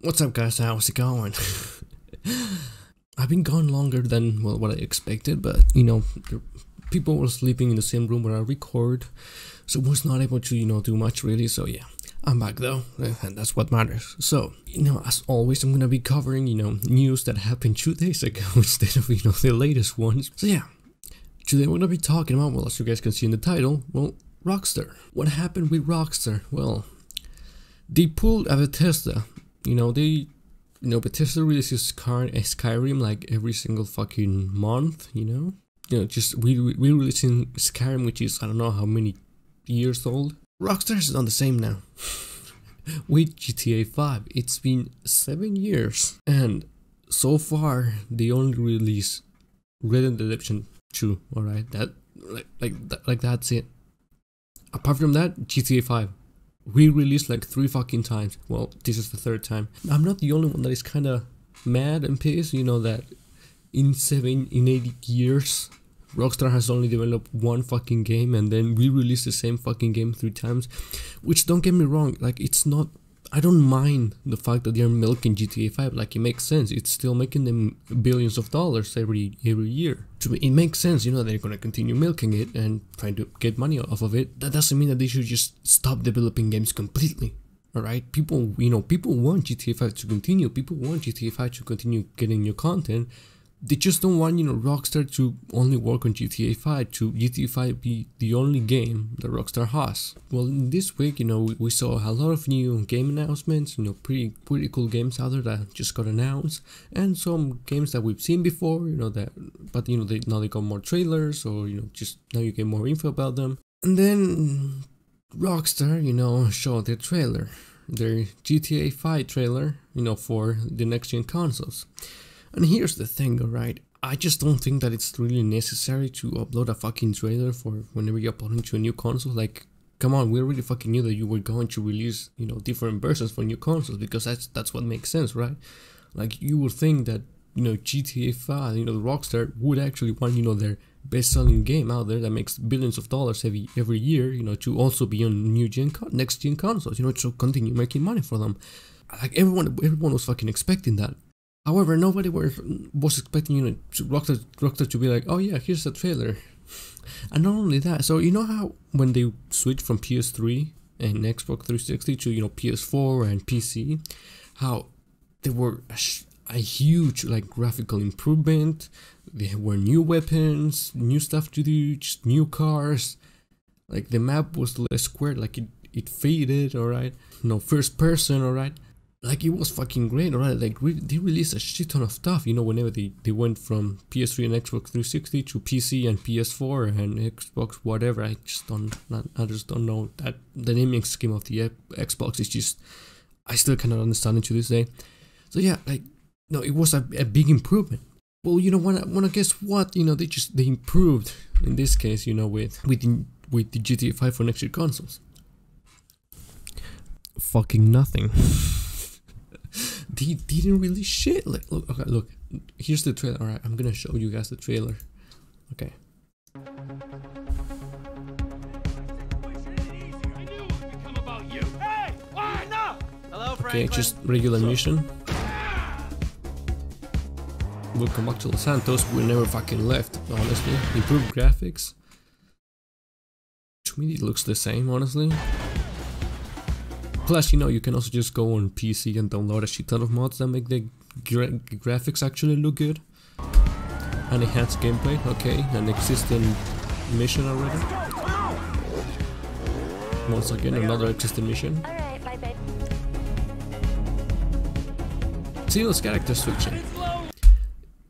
What's up guys, how's it going? I've been gone longer than well what I expected, but you know, people were sleeping in the same room where I record, so was not able to do much really. So yeah, I'm back though, and that's what matters. So as always, I'm gonna be covering news that happened 2 days ago instead of the latest ones. So yeah, today we're gonna be talking about, well, as you guys can see in the title, well, Rockstar. What happened with Rockstar? Well, they pulled a Bethesda. Bethesda releases Skyrim like every single fucking month, just re-releasing Skyrim, which is I don't know how many years old. Rockstar is on the same now with GTA 5. It's been 7 years, and so far they only release Red Dead Redemption 2. All right, that's it. Apart from that, GTA 5 re-released like 3 fucking times. Well, this is the 3rd time. I'm not the only one that is kind of mad and pissed, that in 8 years Rockstar has only developed 1 fucking game and then re-released the same fucking game 3 times. Which, don't get me wrong, like, it's not, I don't mind the fact that they're milking GTA 5, like, it makes sense. It's still making them billions of dollars every year. To me, it makes sense, they're gonna continue milking it and trying to get money off of it. That doesn't mean that they should just stop developing games completely. Alright, people want GTA 5 to continue. People want GTA 5 to continue getting new content. They just don't want, Rockstar to only work on GTA 5, to GTA 5 be the only game that Rockstar has. Well, this week, we saw a lot of new game announcements, pretty cool games out there that just got announced, and some games that we've seen before, now they got more trailers, or, just now you get more info about them. And then Rockstar, showed their trailer, their GTA 5 trailer, for the next-gen consoles. And here's the thing, alright, I just don't think that it's really necessary to upload a fucking trailer for whenever you upload into a new console. Like, come on, we already fucking knew that you were going to release, different versions for new consoles, because that's what makes sense, right? Like, you would think that, GTA 5, the Rockstar would actually want, their best-selling game out there that makes billions of dollars every year, to also be on next-gen consoles, to continue making money for them. Like, everyone was fucking expecting that. However, nobody was expecting, Rockstar to be like, oh yeah, here's the trailer. And not only that, so how when they switched from PS3 and Xbox 360 to, PS4 and PC, how there were a huge, like, graphical improvement, there were new weapons, new stuff to do, just new cars, like, the map was less squared, like, it faded, alright, first person, alright. Like, it was fucking great, alright? Like, they released a shit ton of stuff, whenever they went from PS3 and Xbox 360 to PC and PS4 and Xbox whatever. I just don't know that the naming scheme of the Xbox is just, I still cannot understand it to this day. So yeah, like, no, it was a big improvement. Well, wanna guess what? They improved in this case, with the GTA 5 for next gen consoles. Fucking nothing. They didn't really shit. Like, look, here's the trailer. Alright, I'm gonna show you guys the trailer. Okay. Okay, just regular mission. Welcome back to Los Santos. We never fucking left, honestly. Improved graphics. To me, it looks the same, honestly. Plus, you can also just go on PC and download a shit ton of mods that make the graphics actually look good. And enhanced gameplay, okay, an existing mission already. Once again, another existing mission. See those characters switching.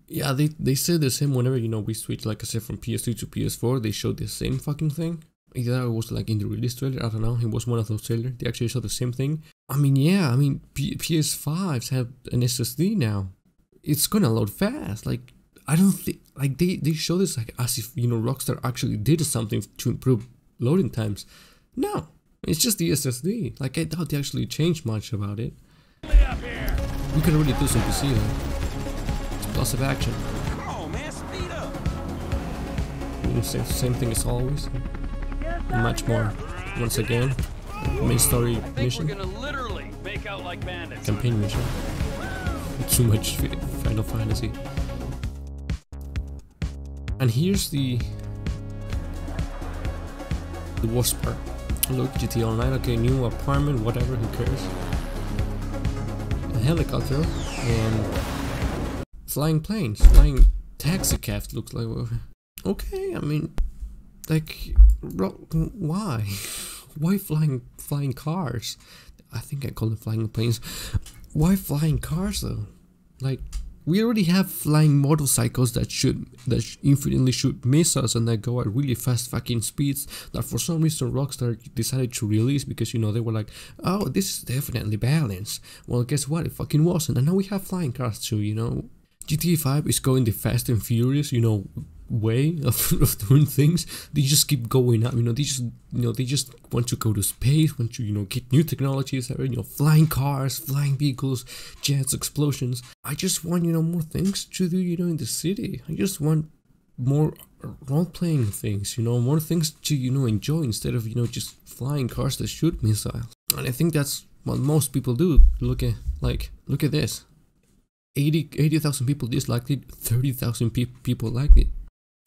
Yeah, they said the same whenever, we switch, like I said, from PS3 to PS4, they showed the same fucking thing. Either it was like in the release trailer, I don't know, it was one of those trailers, they actually showed the same thing. I mean, yeah, PS5s have an SSD now. It's gonna load fast, like, I don't think, like, they show this like as if, Rockstar actually did something to improve loading times. No, it's just the SSD, like, I doubt they actually changed much about it. We can already do some PC though. Explosive action. Same thing as always. Much more. Once again, main story mission. Make out like bandits. Campaign mission. Too much Final Fantasy. And here's the worst part. Look, GTA Online, okay, new apartment, whatever, who cares? A helicopter and flying planes, flying taxi cabs. Looks like. Okay, I mean, like, why? Why flying cars? I think I call them flying planes. Why flying cars though? Like, we already have flying motorcycles that infinitely shoot missiles and that go at really fast fucking speeds that for some reason Rockstar decided to release because, you know, they were like, oh, this is definitely balanced. Well, guess what? It fucking wasn't. And now we have flying cars too, you know. GTA 5 is going the Fast and Furious, you know, way of doing things. They just keep going up, you know. They just want to go to space, want to, you know, get new technologies, you know, flying cars, flying vehicles, jets, explosions. I just want, you know, more things to do, you know, in the city. I just want more role-playing things, you know, more things to, you know, enjoy instead of, you know, just flying cars that shoot missiles. And I think that's what most people do. Look at this. 80,000 people disliked it, 30,000 people liked it.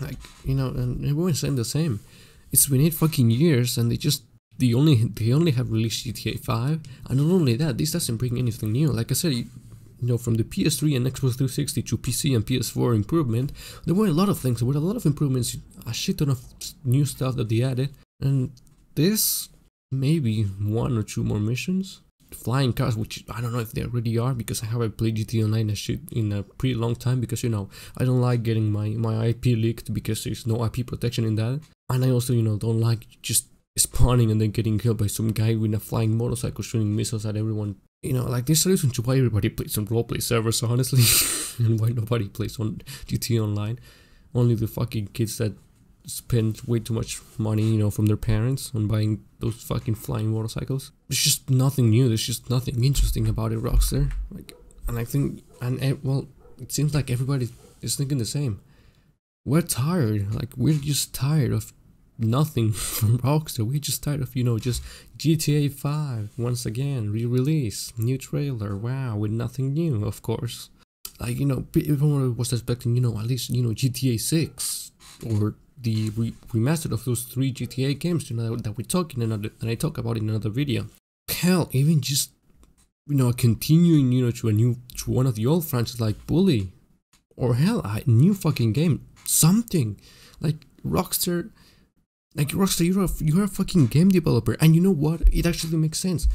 Like, you know, and everyone's saying the same. It's been 8 fucking years and they only have released GTA 5, and not only that, this doesn't bring anything new. Like I said, you know, from the PS3 and Xbox 360 to PC and PS4 improvement, there were a lot of things, there were a lot of improvements, a shit ton of new stuff that they added, and this, maybe 1 or 2 more missions. Flying cars, which I don't know if they already are, because I haven't played GTA Online in a pretty long time, because, you know, I don't like getting my IP leaked because there's no IP protection in that, and I also, you know, don't like just spawning and then getting killed by some guy with a flying motorcycle shooting missiles at everyone. You know, like, there's a reason to why everybody plays on roleplay servers, honestly, and why nobody plays on GTA Online. Only the fucking kids that spend way too much money, you know, from their parents on buying those fucking flying motorcycles. There's just nothing new, there's just nothing interesting about it, Rockstar. Like, and I think, well, it seems like everybody is thinking the same. We're tired, like, we're just tired of nothing from Rockstar. We're just tired of, you know, just GTA 5 once again, re-release, new trailer, wow, with nothing new, of course. Like, you know, everyone was expecting, you know, at least, you know, GTA 6 or the remastered of those 3 GTA games, you know, that we talk in another, and I talk about in another video. Hell, even just, you know, continuing, you know, to one of the old franchises like Bully, or hell, a new fucking game, something like Rockstar. Like, Rockstar, you're a fucking game developer, and you know what? It actually makes sense.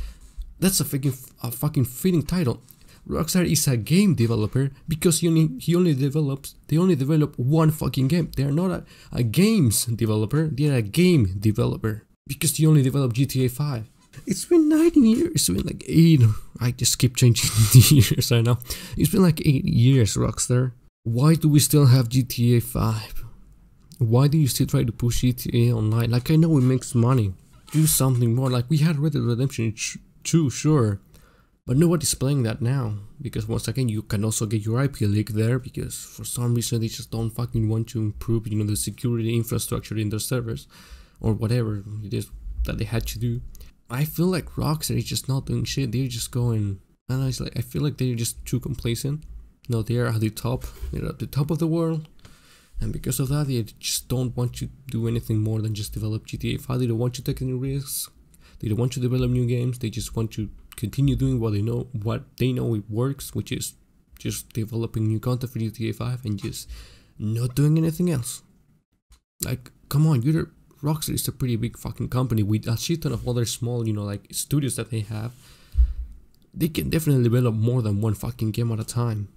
That's a fucking fitting title. Rockstar is a game developer because they only develop one fucking game. They are not a games developer, they are a game developer because they only develop GTA 5. It's been 9 years, it's been like 8, I just keep changing the years, I know. It's been like 8 years, Rockstar. Why do we still have GTA 5? Why do you still try to push GTA Online? Like, I know it makes money. Do something more. Like, we had Red Dead Redemption 2, sure. But nobody's playing that now, because once again, you can also get your IP leak there, because for some reason they just don't fucking want to improve, you know, the security infrastructure in their servers, or whatever it is that they had to do. I feel like Rockstar is just not doing shit. They're just going, and I feel like they're just too complacent. No, they are at the top. They're at the top of the world, and because of that, they just don't want to do anything more than just develop GTA 5. They don't want to take any risks. They don't want to develop new games. They just want to continue doing what they know it works, which is just developing new content for GTA 5 and just not doing anything else. Like, come on, Rockstar is a pretty big fucking company with a shit ton of other small, you know, like, studios that they have. They can definitely develop more than one fucking game at a time.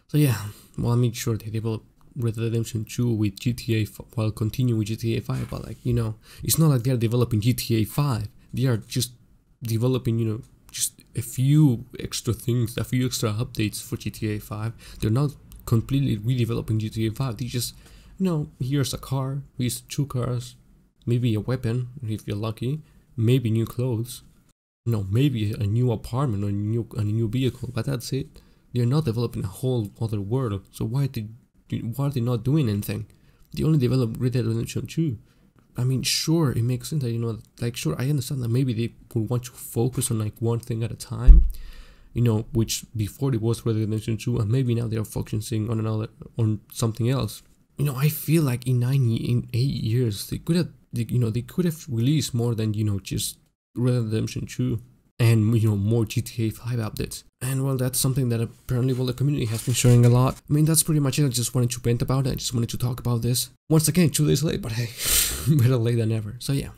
So yeah, well, I made sure they develop Red Dead Redemption 2 with GTA while continuing with GTA 5, but, like, you know, it's not like they're developing GTA 5. They are just developing, you know, just a few extra things, a few extra updates for GTA 5. They're not completely redeveloping GTA 5. They just, you know, here's a car, here's 2 cars, maybe a weapon if you're lucky, maybe new clothes, no, maybe a new apartment or a new vehicle, but that's it. They're not developing a whole other world. So why are they not doing anything? They only developed Red Dead Redemption 2. I mean, sure, it makes sense that, you know, like, sure, I understand that maybe they would want to focus on like one thing at a time, you know, which before it was Red Dead Redemption 2, and maybe now they're focusing on on something else. You know, I feel like in 8 years, they could have, you know, they could have released more than, you know, just Red Dead Redemption 2 and, you know, more GTA 5 updates. And well, that's something that apparently, well, the community has been sharing a lot. I mean, that's pretty much it. I just wanted to vent about it. I just wanted to talk about this. Once again, 2 days late, but hey, better late than never. So yeah,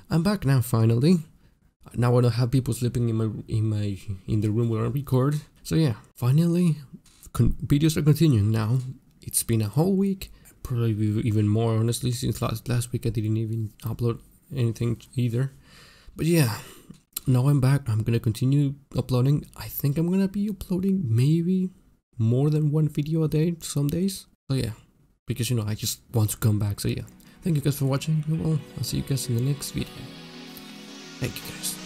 I'm back now finally. Now I don't have people sleeping in the room where I record. So yeah, finally, videos are continuing now. It's been a whole week, probably even more honestly, since last week I didn't even upload anything either. But yeah, now I'm back. I'm gonna continue uploading. I think I'm gonna be uploading maybe more than 1 video a day some days. So yeah, because, you know, I just want to come baback. So yeah, thank you guys for watching. Well, I'll see you guys in the next video. Thank you guys.